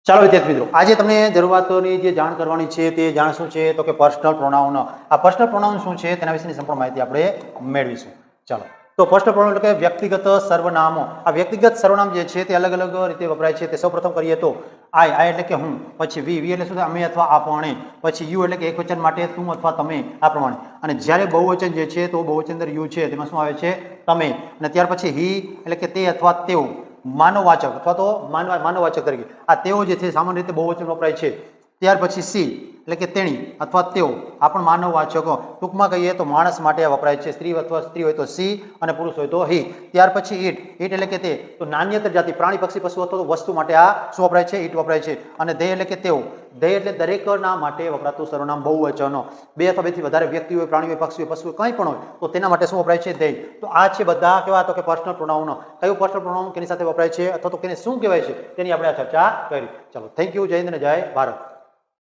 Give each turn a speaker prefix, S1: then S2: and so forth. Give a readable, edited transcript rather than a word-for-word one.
S1: ચાલો વિદ્યાર્થી મિત્રો, આજે તમને જરૂરિયાતોની જે જાણ કરવાની છે તે જાણ શું છે તો કે પર્સનલ પ્રોનાઉન. આ પર્સનલ પ્રોનાઉન શું છે તેના વિશેની સંપૂર્ણ માહિતી આપણે મેળવીશું. ચાલો, તો પર્સનલ પ્રોનાઉન એટલે કે વ્યક્તિગત સર્વનામો. આ વ્યક્તિગત સર્વનામ જે છે તે અલગ અલગ રીતે વપરાય છે. તે સૌપ્રથમ કરીએ તો આઈ એટલે કે હું, પછી વી એટલે શું અમે અથવા આપણે, પછી યુ એટલે કે એકવચન માટે તું અથવા તમે, આ પ્રમાણે. અને જ્યારે બહુવચન જે છે તો બહુવચન અંદર યુ છે તેમાં શું આવે છે તમે. અને ત્યાર પછી હી એટલે કે તે અથવા તેઓ, માનવવાચક અથવા તો માનવવાચક તરીકે આ તેઓ જે છે સામાન્ય રીતે બહુવચન વપરાય છે. ત્યાર પછી સી એટલે કે તેણી અથવા તેઓ, આ પણ માનવવાચકો. ટૂંકમાં કહીએ તો માણસ માટે વપરાય છે. સ્ત્રી અથવા સ્ત્રી હોય તો સી અને પુરુષ હોય તો હી. ત્યાર પછી ઈટ એટલે કે તે, તો નાન્યતર જાતિ પ્રાણી પક્ષી પશુ અથવા તો વસ્તુ માટે આ શું વપરાય છે ઈટ વપરાય છે. અને ધે એટલે કે તેઓ, ધે એટલે દરેકના માટે વપરાતું સર્વનામ બહુવચનો. બે અથવા બેથી વધારે વ્યક્તિ હોય, પ્રાણી હોય, પક્ષી હોય, પશુ કંઈ પણ હોય તો તેના માટે શું વપરાય છે ધે. તો આ છે બધા કેવા તો કે પર્સનલ પ્રોનાઉન. કયું પર્સનલ પ્રોનાઉન કેની સાથે વપરાય છે અથવા તો કેને શું કહેવાય છે તેની આપણે આ ચર્ચા કરી. ચલો, થેન્ક યુ. જય હિન્દ અને જય ભારત.